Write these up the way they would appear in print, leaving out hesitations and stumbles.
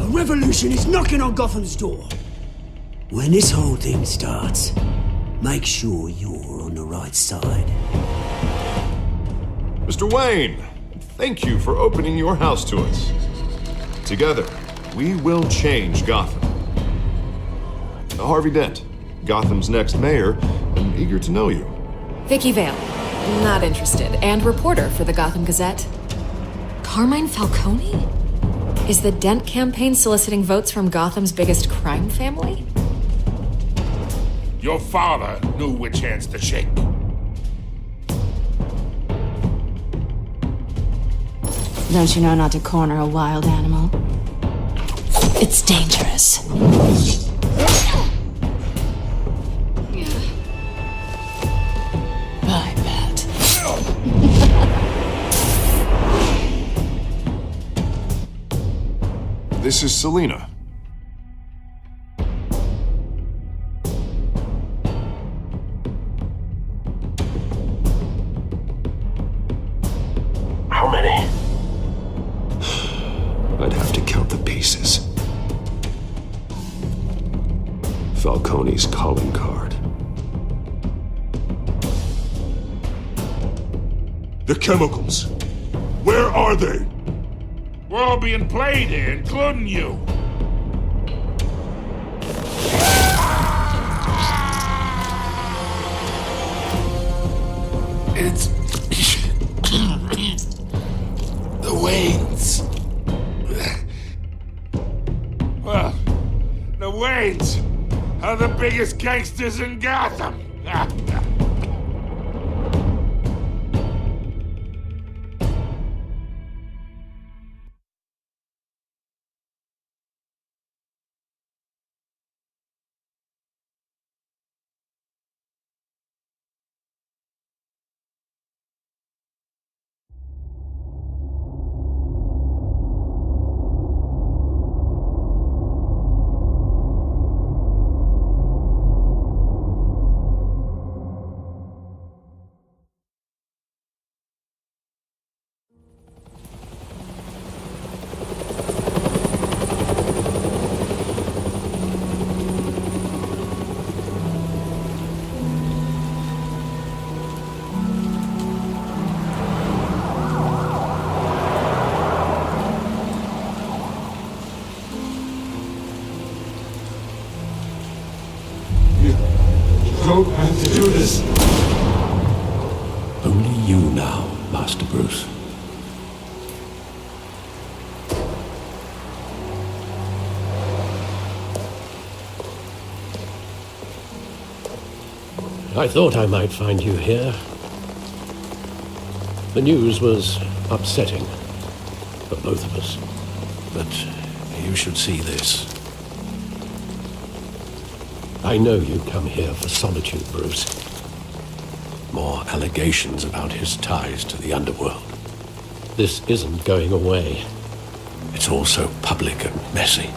revolution is knocking on Gotham's door. When this whole thing starts, make sure you're on the right side. Mr. Wayne, thank you for opening your house to us. Together, we will change Gotham. Harvey Dent, Gotham's next mayor, and eager to know you. Vicky Vale, not interested, and reporter for the Gotham Gazette. Carmine Falcone? Is the Dent campaign soliciting votes from Gotham's biggest crime family? Your father knew which hands to shake. Don't you know not to corner a wild animal? It's dangerous. I bet. This is Selina. How many? I'd have to count the pieces. Falcone's calling card. The chemicals. Where are they? We're all being played here, including you. It's... the Waynes. Well, the Waynes are the biggest gangsters in Gotham. Don't have to do this. Only you now, Master Bruce. I thought I might find you here. The news was upsetting for both of us. But you should see this. I know you come here for solitude, Bruce. More allegations about his ties to the underworld. This isn't going away. It's all so public and messy.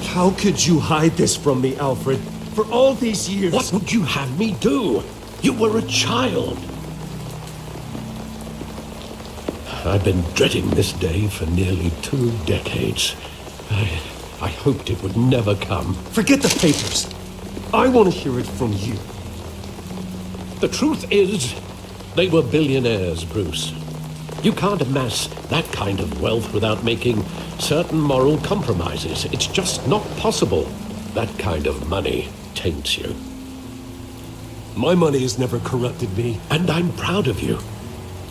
How could you hide this from me, Alfred? For all these years... What would you have me do? You were a child. I've been dreading this day for nearly 2 decades. I hoped it would never come. Forget the papers. I want to hear it from you. The truth is, they were billionaires, Bruce. You can't amass that kind of wealth without making certain moral compromises. It's just not possible. That kind of money taints you. My money has never corrupted me. And I'm proud of you.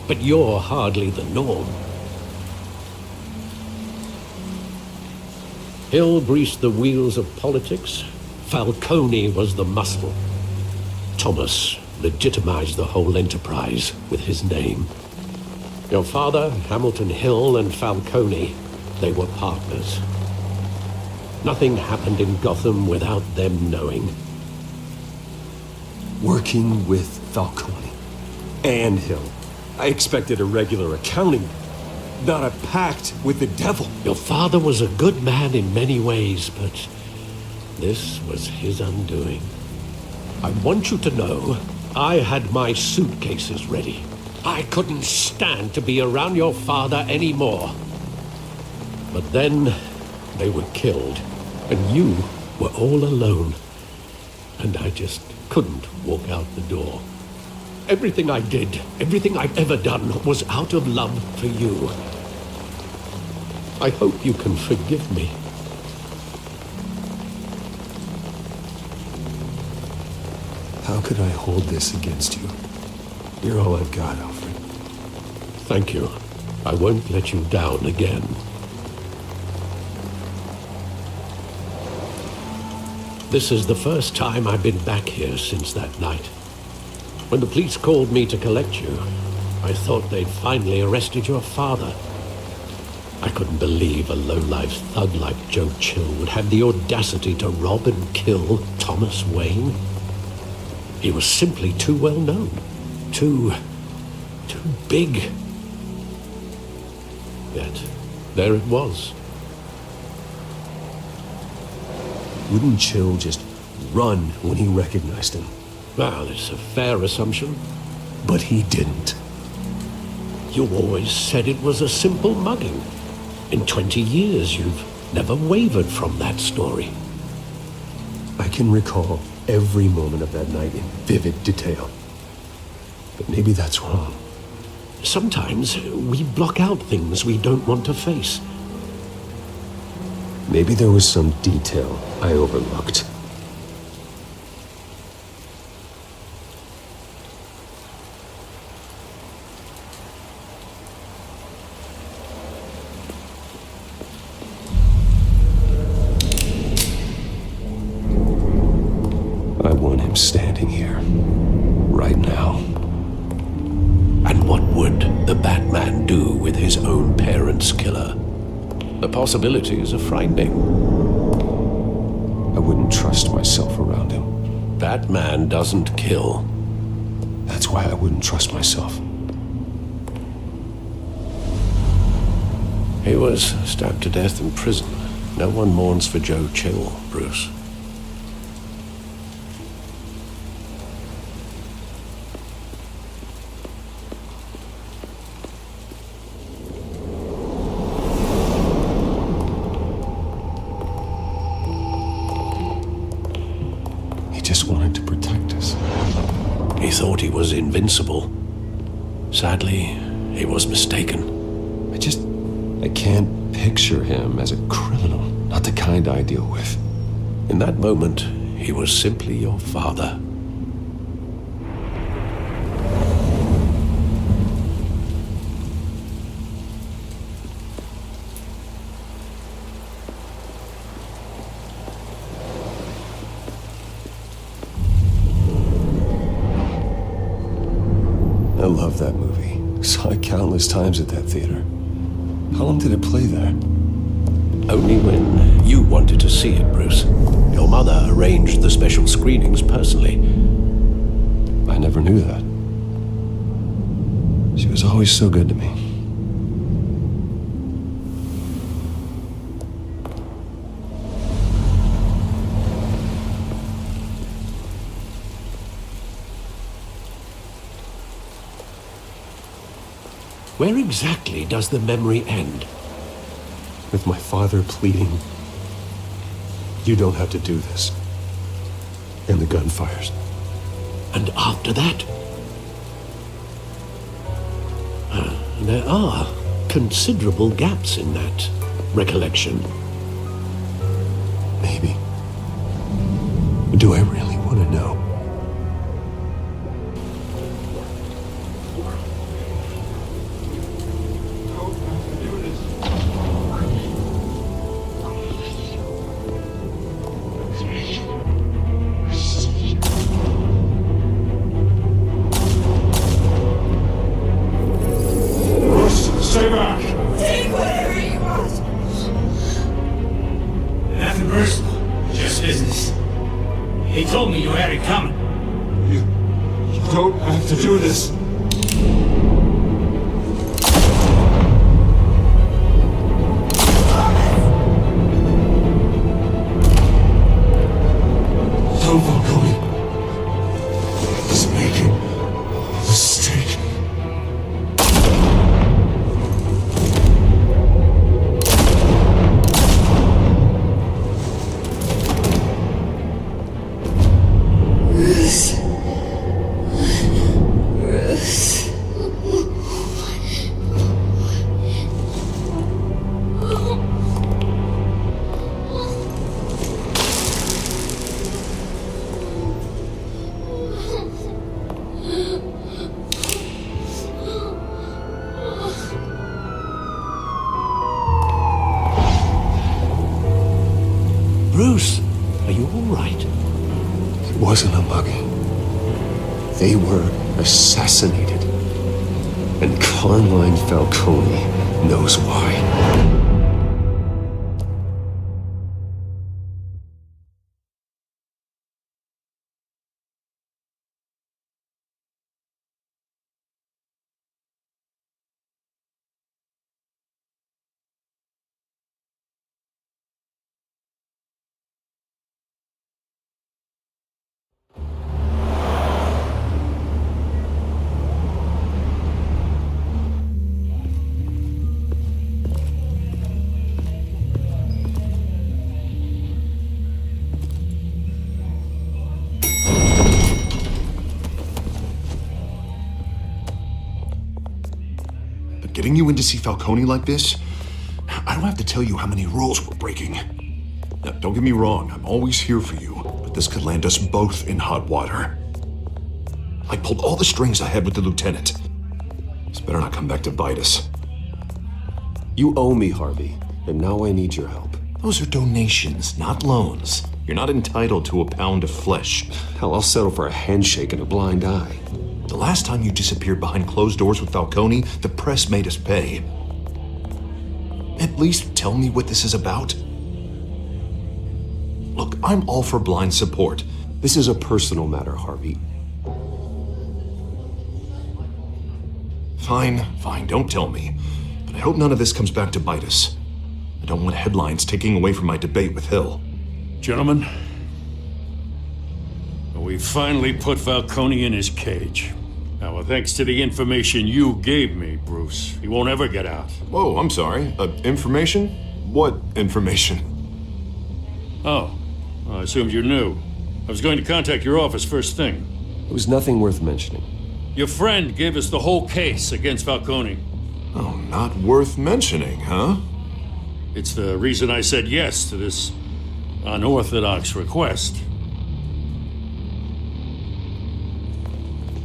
But you're hardly the norm. Hill greased the wheels of politics. Falcone was the muscle. Thomas legitimized the whole enterprise with his name. Your father, Hamilton Hill, and Falcone, they were partners. Nothing happened in Gotham without them knowing. Working with Falcone and Hill. I expected a regular accounting, not a pact with the devil. Your father was a good man in many ways, but this was his undoing. I want you to know, I had my suitcases ready. I couldn't stand to be around your father anymore. But then, They were killed, and you were all alone. And I just couldn't walk out the door. Everything I did, everything I've ever done, was out of love for you. I hope you can forgive me. How could I hold this against you? You're all I've got, Alfred. Thank you. I won't let you down again. This is the first time I've been back here since that night. When the police called me to collect you, I thought they'd finally arrested your father. I couldn't believe a low-life thug like Joe Chill would have the audacity to rob and kill Thomas Wayne. He was simply too well known. Too big. Yet, there it was. Wouldn't Chill just run when he recognized him? Well, it's a fair assumption. But he didn't. You always said it was a simple mugging. In 20 years, you've never wavered from that story. I can recall every moment of that night in vivid detail. But maybe that's wrong. Sometimes we block out things we don't want to face. Maybe there was some detail I overlooked. I want him standing here, right now. And what would the Batman do with his own parents' killer? The possibilities are frightening. I wouldn't trust myself around him. Batman doesn't kill. That's why I wouldn't trust myself. He was stabbed to death in prison. No one mourns for Joe Chill, Bruce. Just wanted to protect us. He thought he was invincible. Sadly, he was mistaken. I can't picture him as a criminal. Not the kind I deal with. In that moment, he was simply your father. I love that movie. Saw it countless times at that theater. How long did it play there? Only when you wanted to see it, Bruce. Your mother arranged the special screenings personally. I never knew that. She was always so good to me. Where exactly does the memory end? With my father pleading, "You don't have to do this." And the gunfires. And after that? There are considerable gaps in that recollection. Maybe. Do I really want to know? Stay back! Take whatever you want! Nothing personal, just business. He told me you had it coming. You don't have to do this. Tom Falcone is making a mistake. Bruce, are you all right? It wasn't a muggy. They were assassinated. And Carmine Falcone knows why. Getting you in to see Falcone like this? I don't have to tell you how many rules we're breaking. Now, don't get me wrong, I'm always here for you, but this could land us both in hot water. I pulled all the strings I had with the lieutenant. This better not come back to bite us. You owe me, Harvey, and now I need your help. Those are donations, not loans. You're not entitled to a pound of flesh. Hell, I'll settle for a handshake and a blind eye. The last time you disappeared behind closed doors with Falcone, the press made us pay. At least tell me what this is about. Look, I'm all for blind support. This is a personal matter, Harvey. Fine, don't tell me. But I hope none of this comes back to bite us. I don't want headlines taking away from my debate with Hill. Gentlemen, we finally put Falcone in his cage. Now, thanks to the information you gave me, Bruce, he won't ever get out. Whoa, I'm sorry. Information? What information? Oh, I assumed you knew. I was going to contact your office first thing. It was nothing worth mentioning. Your friend gave us the whole case against Falcone. Oh, not worth mentioning, huh? It's the reason I said yes to this unorthodox request.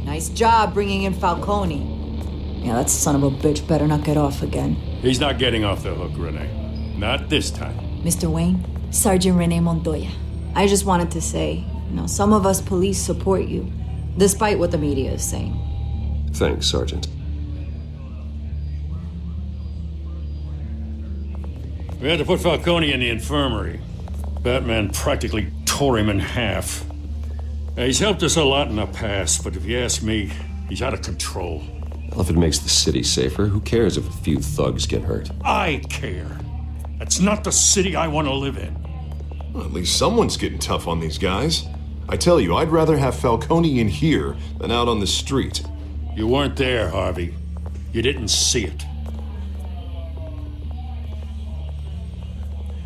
Nice job bringing in Falcone. Yeah, that son of a bitch better not get off again. He's not getting off the hook, Renee. Not this time. Mr. Wayne, Sergeant Renee Montoya. I just wanted to say, some of us police support you, despite what the media is saying. Thanks, Sergeant. We had to put Falcone in the infirmary. Batman practically tore him in half. He's helped us a lot in the past, but if you ask me, he's out of control. Well, if it makes the city safer, who cares if a few thugs get hurt? I care. That's not the city I want to live in. Well, at least someone's getting tough on these guys. I tell you, I'd rather have Falcone in here than out on the street. You weren't there, Harvey. You didn't see it.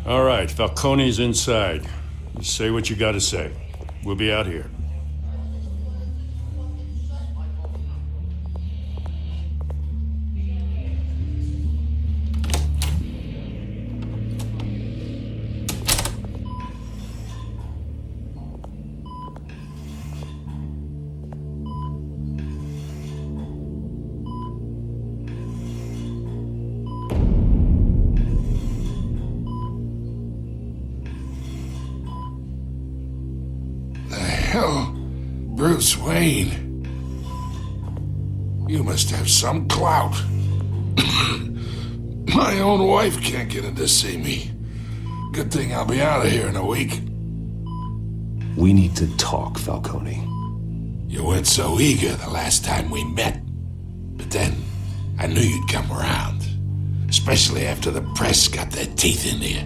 All right, Falcone's inside. You say what you gotta say. We'll be out here. Hell, Bruce Wayne. You must have some clout. My own wife can't get in to see me. Good thing I'll be out of here in a week. We need to talk, Falcone. You weren't so eager the last time we met. But then, I knew you'd come around. Especially after the press got their teeth into you.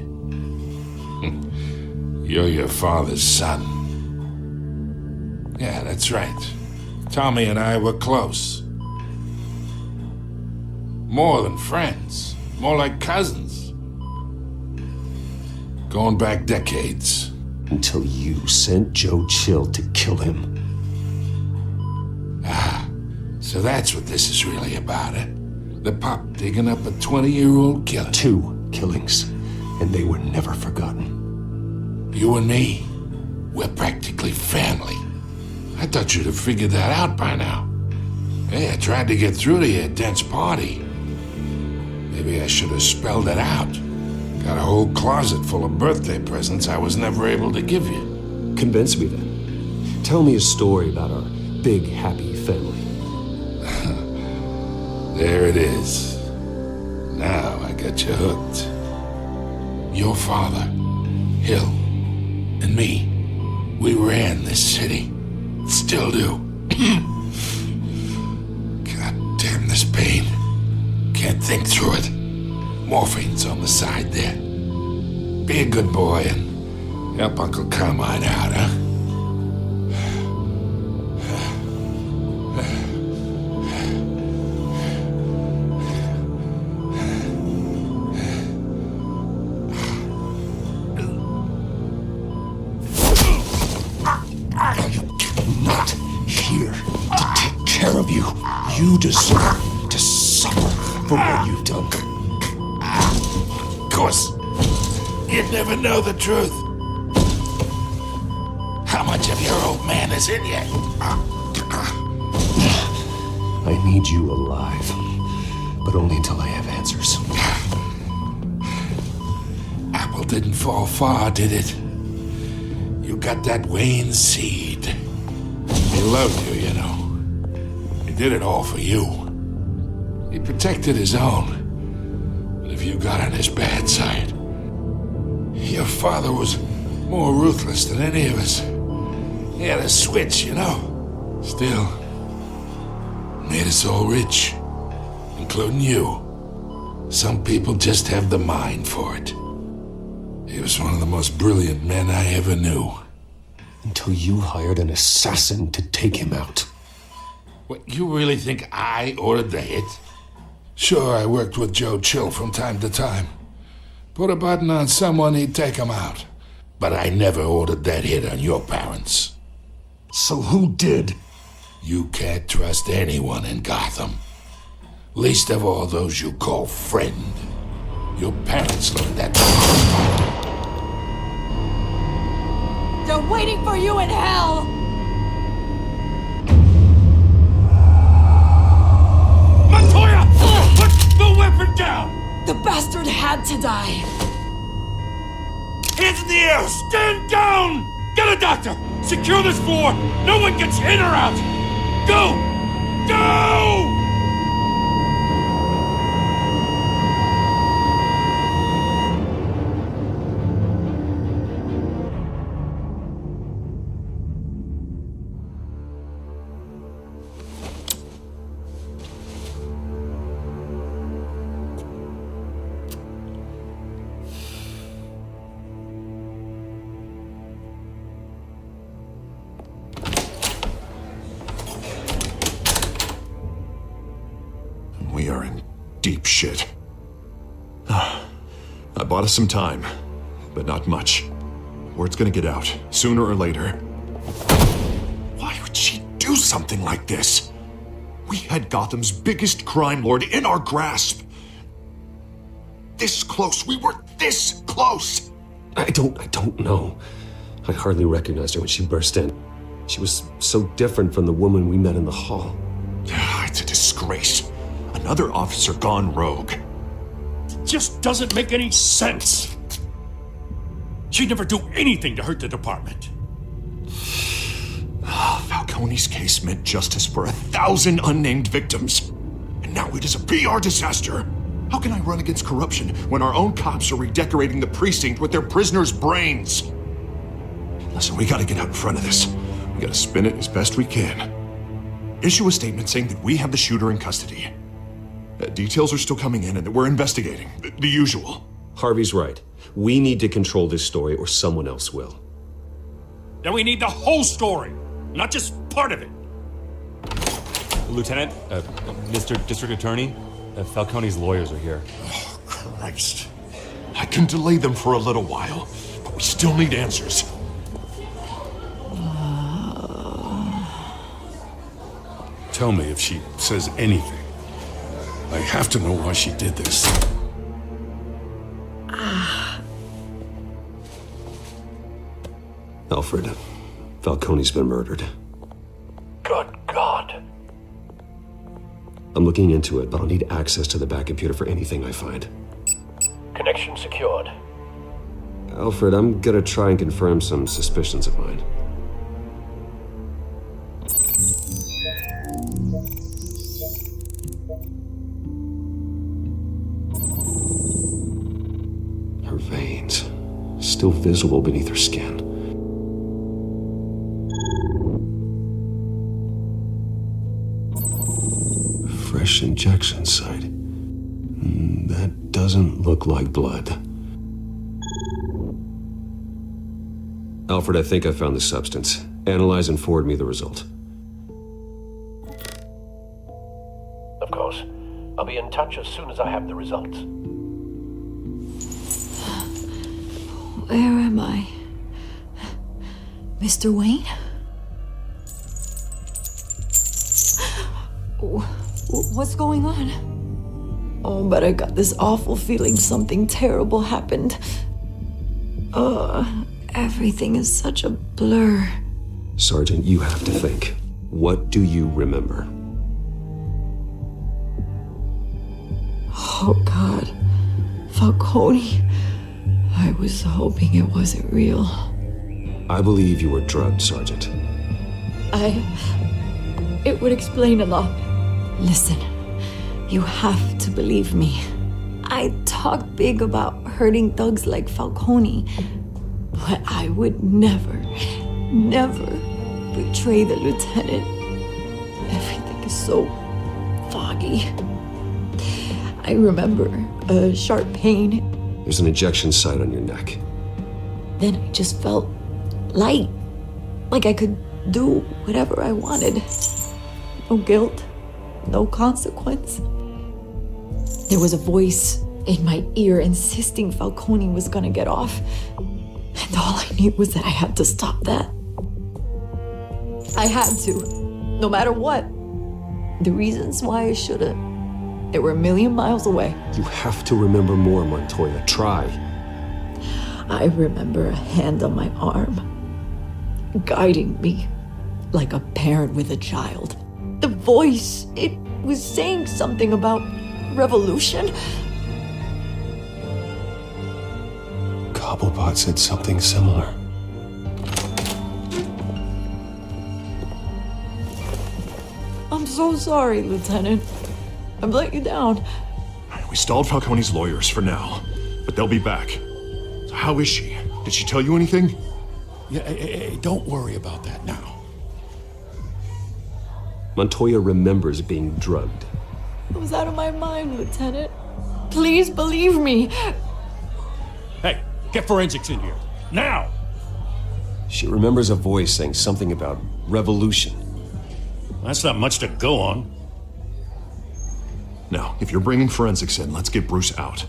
You're your father's son. Yeah, that's right. Tommy and I were close. More than friends. More like cousins. Going back decades. Until you sent Joe Chill to kill him. Ah, so that's what this is really about, eh? The pop digging up a 20-year-old killer. 2 killings, and they were never forgotten. You and me, we're practically family. I thought you'd have figured that out by now. Hey, I tried to get through to your dense party. Maybe I should have spelled it out. Got a whole closet full of birthday presents I was never able to give you. Convince me then. Tell me a story about our big, happy family. There it is. Now I got you hooked. Your father, Hill, and me, we ran this city. Still do. God damn this pain. Can't think through it. Morphine's on the side there. Be a good boy and help Uncle Carmine out, huh? Not here to take care of you. You deserve to suffer for what you've done. Of course, you'd never know the truth. How much of your old man is in you? I need you alive, but only until I have answers. Apple didn't fall far, did it? You got that Wayne seed. He loved you, you know. He did it all for you. He protected his own. But if you got on his bad side, your father was more ruthless than any of us. He had a switch, you know. Still, made us all rich, including you. Some people just have the mind for it. He was one of the most brilliant men I ever knew. Until you hired an assassin to take him out. What, you really think I ordered the hit? Sure, I worked with Joe Chill from time to time. Put a button on someone, he'd take him out. But I never ordered that hit on your parents. So who did? You can't trust anyone in Gotham. Least of all those you call friend. Your parents learned that. They're waiting for you in hell! Montoya! Put the weapon down! The bastard had to die. Hands in the air! Stand down! Get a doctor! Secure this floor! No one gets in or out! Go! Go! We are in deep shit. I bought us some time, but not much. Word's gonna get out, sooner or later. Why would she do something like this? We had Gotham's biggest crime lord in our grasp. This close, we were this close! I don't know. I hardly recognized her when she burst in. She was so different from the woman we met in the hall. It's a disgrace. Another officer gone rogue. It just doesn't make any sense. She'd never do anything to hurt the department. Falcone's case meant justice for 1,000 unnamed victims. And now it is a PR disaster. How can I run against corruption when our own cops are redecorating the precinct with their prisoners' brains? Listen, we gotta get out in front of this. We gotta spin it as best we can. Issue a statement saying that we have the shooter in custody. Details are still coming in and that we're investigating. The usual. Harvey's right. We need to control this story or someone else will. Then we need the whole story, not just part of it. Lieutenant, Mr. District Attorney, Falcone's lawyers are here. Oh, Christ. I can delay them for a little while, but we still need answers. Tell me if she says anything. I have to know why she did this. Alfred, Falcone's been murdered. Good God. I'm looking into it, but I'll need access to the back computer for anything I find. Connection secured. Alfred, I'm gonna try and confirm some suspicions of mine. Her veins, still visible beneath her skin. Fresh injection site. That doesn't look like blood. Alfred, I think I found the substance. Analyze and forward me the result. Of course. I'll be in touch as soon as I have the results. Where am I? Mr. Wayne? What's going on? Oh, but I got this awful feeling something terrible happened. Everything is such a blur. Sergeant, you have to think. What do you remember? Oh, God. Falcone. I was hoping it wasn't real. I believe you were drugged, Sergeant. It would explain a lot. Listen, you have to believe me. I talk big about hurting thugs like Falcone, but I would never betray the lieutenant. Everything is so foggy. I remember a sharp pain. There's an injection site on your neck. Then I just felt light, like I could do whatever I wanted. No guilt, no consequence. There was a voice in my ear insisting Falcone was gonna get off. And all I knew was that I had to stop that. I had to, no matter what. The reasons why I should've, they were a million miles away. You have to remember more, Montoya. Try. I remember a hand on my arm, guiding me like a parent with a child. The voice, it was saying something about revolution. Cobblepot said something similar. I'm so sorry, Lieutenant. I've let you down. We stalled Falcone's lawyers for now, but they'll be back. So how is she? Did she tell you anything? Yeah, hey, don't worry about that now. Montoya remembers being drugged. I was out of my mind, Lieutenant. Please believe me. Hey, get forensics in here. Now! She remembers a voice saying something about revolution. That's not much to go on. Now, if you're bringing forensics in, let's get Bruce out.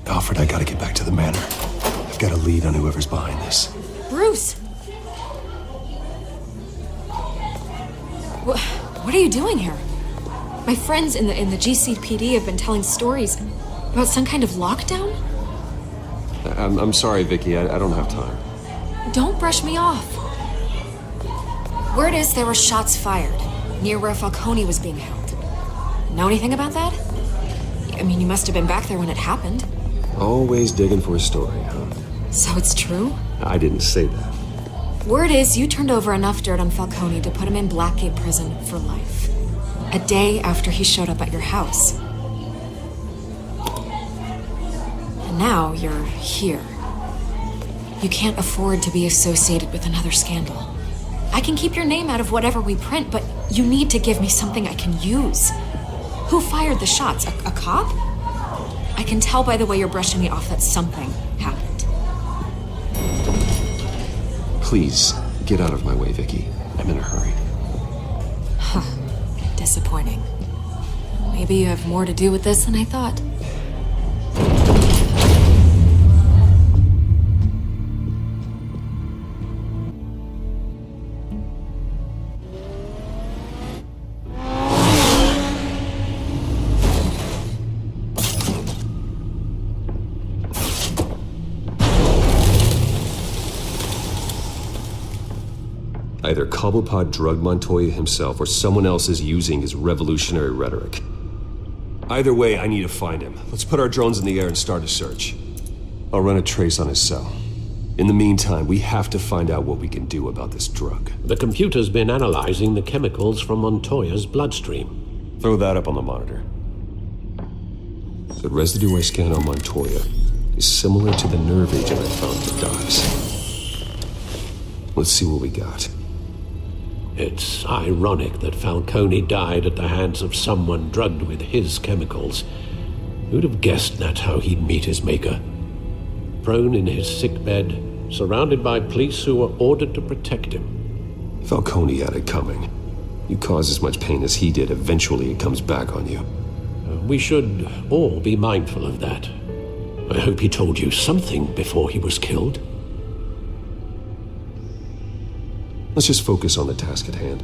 Alfred, I gotta get back to the manor. I've got a lead on whoever's behind this. Bruce! What are you doing here? My friends in the GCPD have been telling stories about some kind of lockdown? I'm sorry, Vicky. I don't have time. Don't brush me off. Word is there were shots fired near where Falcone was being held. Know anything about that? I mean, you must have been back there when it happened. Always digging for a story, huh? So it's true? I didn't say that. Word is you turned over enough dirt on Falcone to put him in Blackgate Prison for life. A day after he showed up at your house. And now you're here. You can't afford to be associated with another scandal. I can keep your name out of whatever we print, but you need to give me something I can use. Who fired the shots? A cop? I can tell by the way you're brushing me off that something happened. Please, get out of my way, Vicky. I'm in a hurry. Huh. Disappointing. Maybe you have more to do with this than I thought. Either Cobblepot drugged Montoya himself or someone else is using his revolutionary rhetoric. Either way, I need to find him. Let's put our drones in the air and start a search. I'll run a trace on his cell. In the meantime, we have to find out what we can do about this drug. The computer's been analyzing the chemicals from Montoya's bloodstream. Throw that up on the monitor. The residue I scanned on Montoya is similar to the nerve agent I found at the docks. Let's see what we got. It's ironic that Falcone died at the hands of someone drugged with his chemicals. Who'd have guessed that's how he'd meet his maker? Prone in his sickbed, surrounded by police who were ordered to protect him. Falcone had it coming. You cause as much pain as he did, eventually it comes back on you. We should all be mindful of that. I hope he told you something before he was killed. Let's just focus on the task at hand.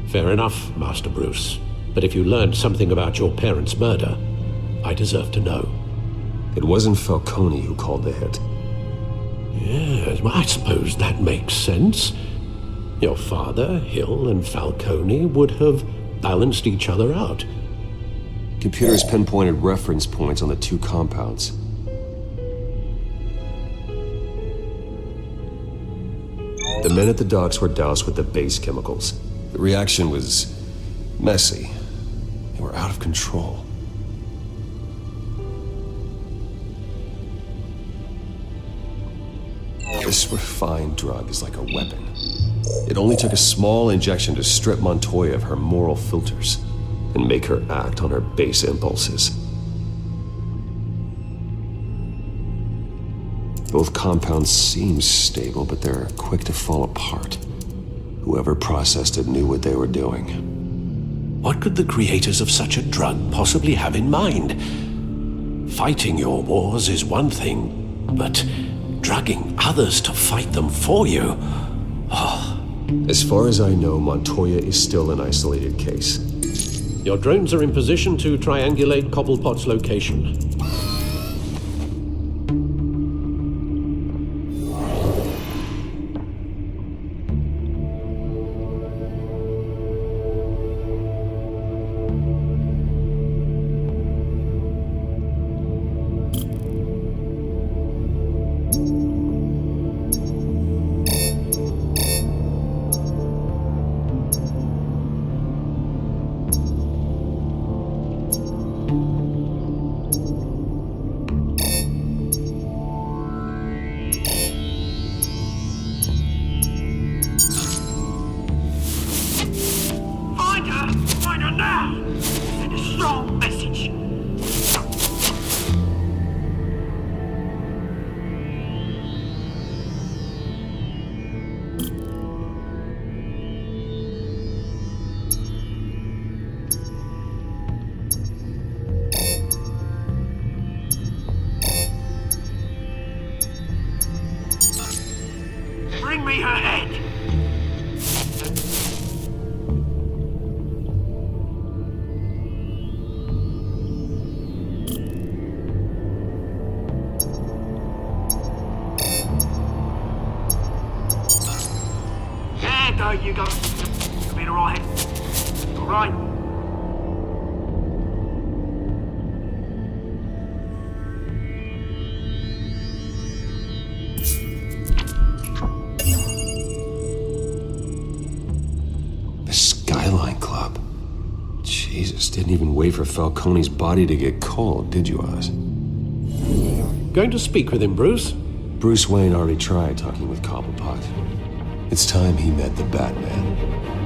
Fair enough, Master Bruce. But if you learned something about your parents' murder, I deserve to know. It wasn't Falcone who called the hit. Yes, well, I suppose that makes sense. Your father, Hill, and Falcone would have balanced each other out. Computers pinpointed reference points on the two compounds. The men at the docks were doused with the base chemicals. The reaction was messy. They were out of control. This refined drug is like a weapon. It only took a small injection to strip Montoya of her moral filters and make her act on her base impulses. Both compounds seem stable, but they're quick to fall apart. Whoever processed it knew what they were doing. What could the creators of such a drug possibly have in mind? Fighting your wars is one thing, but drugging others to fight them for you? Oh. As far as I know, Montoya is still an isolated case. Your drones are in position to triangulate Cobblepot's location. Bring me her head! There, there you go. You'll be alright. Alright. Jesus, didn't even wait for Falcone's body to get cold, did you, Oz? Going to speak with him, Bruce? Bruce Wayne already tried talking with Cobblepot. It's time he met the Batman.